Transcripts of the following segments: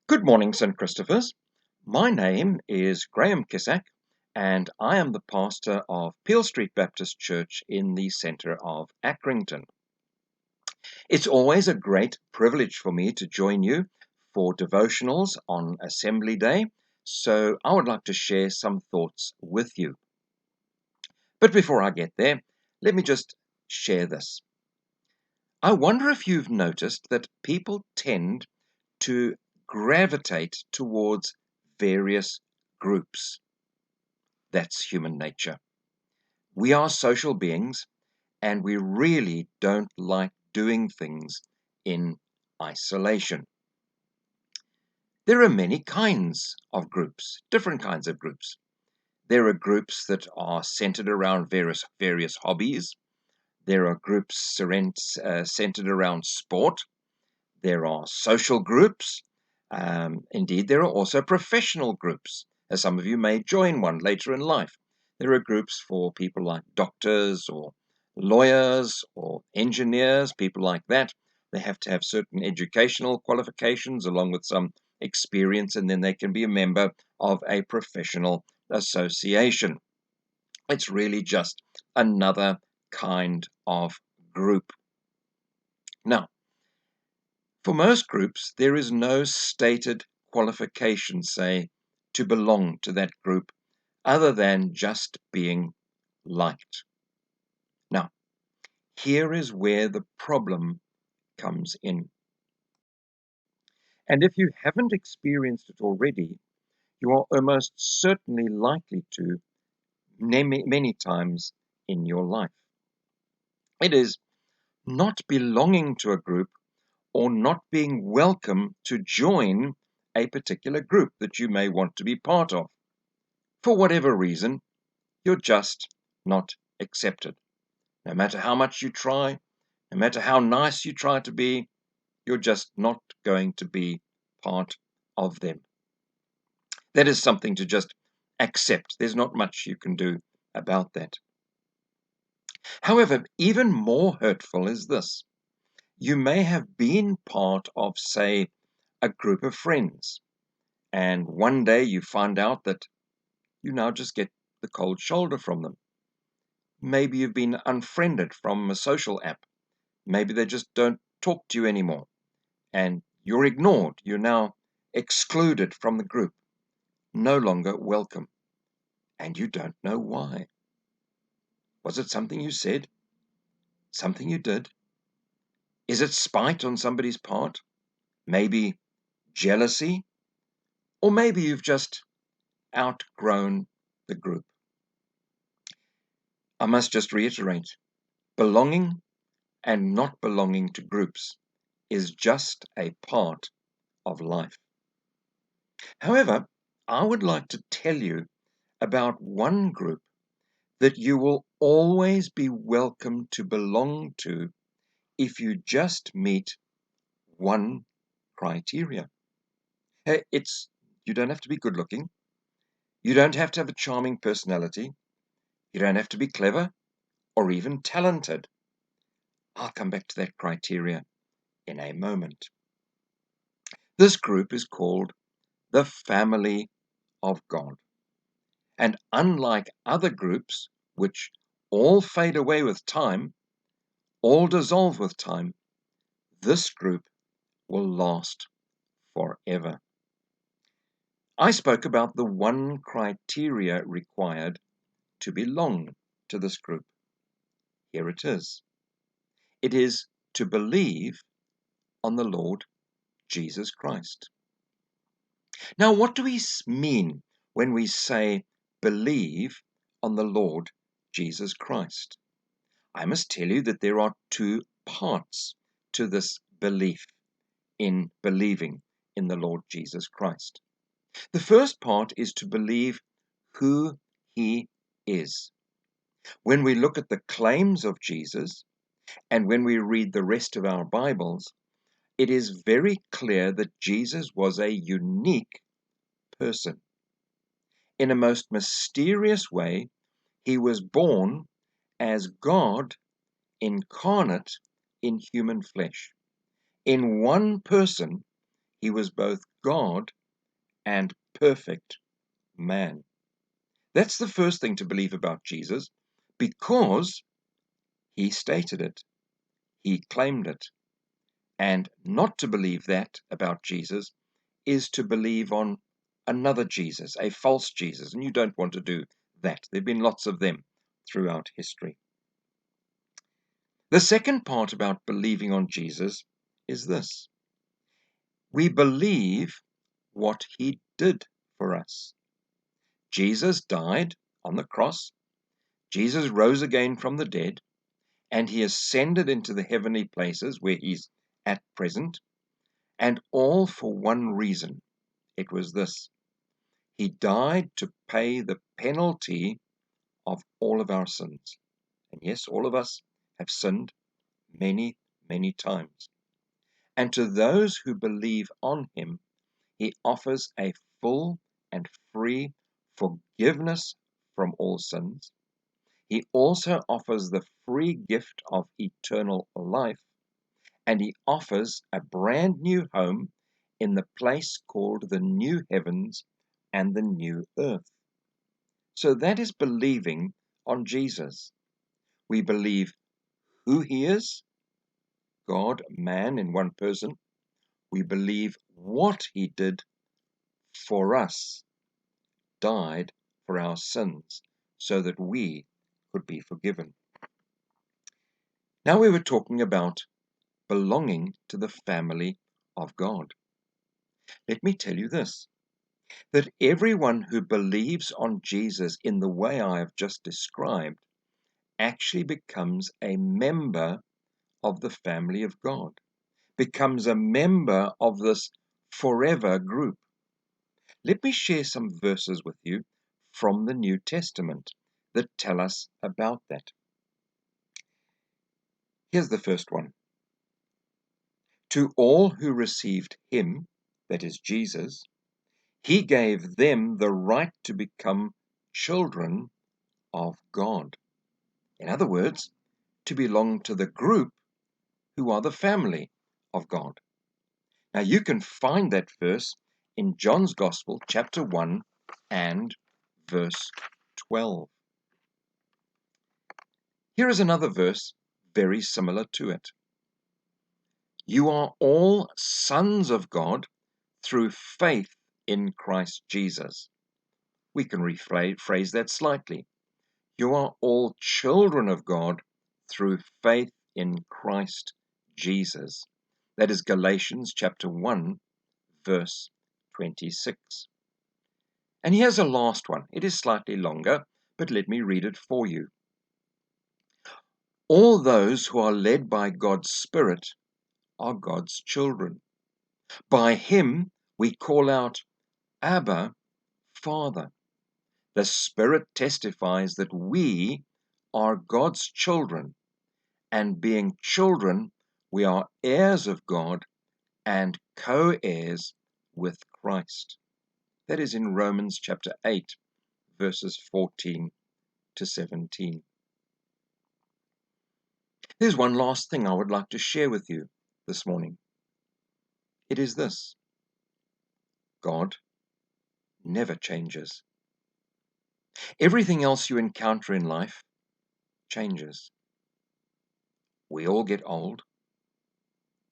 Good morning, St. Christopher's. My name is Graham Kissack, and I am the pastor of Peel Street Baptist Church in the centre of Accrington. It's always a great privilege for me to join you for devotionals on Assembly Day, so I would like to share some thoughts with you. But before I get there, let me just share this. I wonder if you've noticed that people tend to gravitate towards various groups. That's human nature. We are social beings and we really don't like doing things in isolation. There are many kinds of groups, different kinds of groups. There are groups that are centered around various hobbies. There are groups centered around sport. There are social groups. Indeed, there are also professional groups, as some of you may join one later in life. There are groups for people like doctors or lawyers or engineers, people like that. They have to have certain educational qualifications along with some experience, and then they can be a member of a professional association. It's really just another kind of group. Now, for most groups, there is no stated qualification, say, to belong to that group, other than just being liked. Now, here is where the problem comes in. And if you haven't experienced it already, you are almost certainly likely to many times in your life. It is not belonging to a group or not being welcome to join a particular group that you may want to be part of. For whatever reason, you're just not accepted. No matter how much you try, no matter how nice you try to be, you're just not going to be part of them. That is something to just accept. There's not much you can do about that. However, even more hurtful is this. You may have been part of, say, a group of friends, and one day you find out that you now just get the cold shoulder from them. Maybe you've been unfriended from a social app. Maybe they just don't talk to you anymore, and you're ignored. You're now excluded from the group, no longer welcome, and you don't know why. Was it something you said? Something you did? Is it spite on somebody's part? Maybe jealousy? Or maybe you've just outgrown the group. I must just reiterate, belonging and not belonging to groups is just a part of life. However, I would like to tell you about one group that you will always be welcome to belong to if you just meet one criteria. You don't have to be good looking. You don't have to have a charming personality. You don't have to be clever or even talented. I'll come back to that criteria in a moment. This group is called the family of God. And unlike other groups, which all fade away with time, all dissolve with time, this group will last forever. I spoke about the one criteria required to belong to this group. Here it is. It is to believe on the Lord Jesus Christ. Now, what do we mean when we say believe on the Lord Jesus Christ? I must tell you that there are two parts to this belief in believing in the Lord Jesus Christ. The first part is to believe who he is. When we look at the claims of Jesus and when we read the rest of our Bibles, it is very clear that Jesus was a unique person. In a most mysterious way, he was born as God incarnate in human flesh. In one person, he was both God and perfect man. That's the first thing to believe about Jesus, because he stated it, he claimed it. And not to believe that about Jesus is to believe on another Jesus, a false Jesus, and you don't want to do that. There have been lots of them throughout history. The second part about believing on Jesus is this: we believe what he did for us. Jesus died on the cross, Jesus rose again from the dead, and he ascended into the heavenly places where he's at present, and all for one reason. It was this: he died to pay the penalty of all of our sins. And yes, all of us have sinned many, many times. And to those who believe on him, he offers a full and free forgiveness from all sins. He also offers the free gift of eternal life, and he offers a brand new home in the place called the new heavens and the new earth. So that is believing on Jesus. We believe who he is, God, man in one person. We believe what he did for us, died for our sins, so that we could be forgiven. Now we were talking about belonging to the family of God. Let me tell you this, that everyone who believes on Jesus in the way I have just described actually becomes a member of the family of God, becomes a member of this forever group. Let me share some verses with you from the New Testament that tell us about that. Here's the first one. To all who received him, that is Jesus, he gave them the right to become children of God. In other words, to belong to the group who are the family of God. Now you can find that verse in John's Gospel, chapter 1 and verse 12. Here is another verse very similar to it. You are all sons of God through faith in Christ Jesus. We can rephrase that slightly. You are all children of God through faith in Christ Jesus. That is Galatians chapter 1, verse 26. And here's a last one. It is slightly longer, but let me read it for you. All those who are led by God's Spirit are God's children. By him we call out, Abba, Father. The Spirit testifies that we are God's children, and being children, we are heirs of God and co-heirs with Christ. That is in Romans chapter 8, verses 14 to 17. There's one last thing I would like to share with you this morning. It is this: God never changes. Everything else you encounter in life changes. We all get old.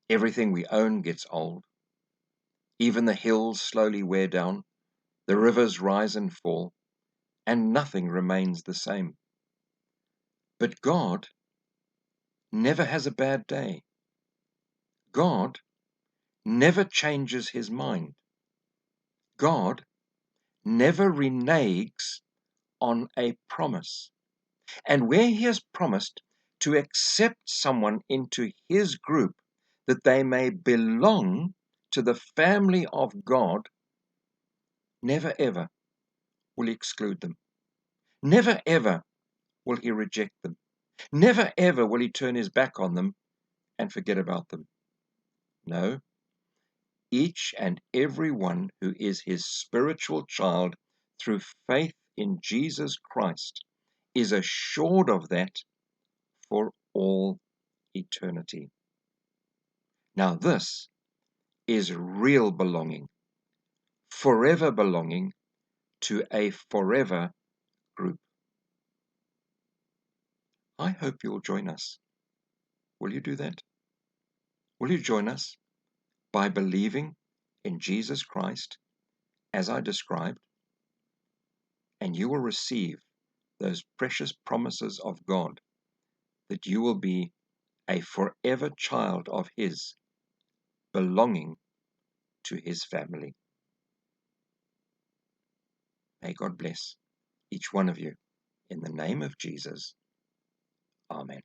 Everything we own gets old. Even the hills slowly wear down, the rivers rise and fall, and nothing remains the same. But God never has a bad day. God never changes his mind. God never reneges on a promise. And where he has promised to accept someone into his group that they may belong to the family of God, never ever will he exclude them. Never ever will he reject them. Never ever will he turn his back on them and forget about them. No, each and every one who is his spiritual child through faith in Jesus Christ is assured of that for all eternity. Now this is real belonging. forever belonging to a forever group. I hope you'll join us. Will you do that? Will you join us by believing in Jesus Christ as I described, and you will receive those precious promises of God that you will be a forever child of His, belonging to His family. May God bless each one of you. In the name of Jesus, Amen.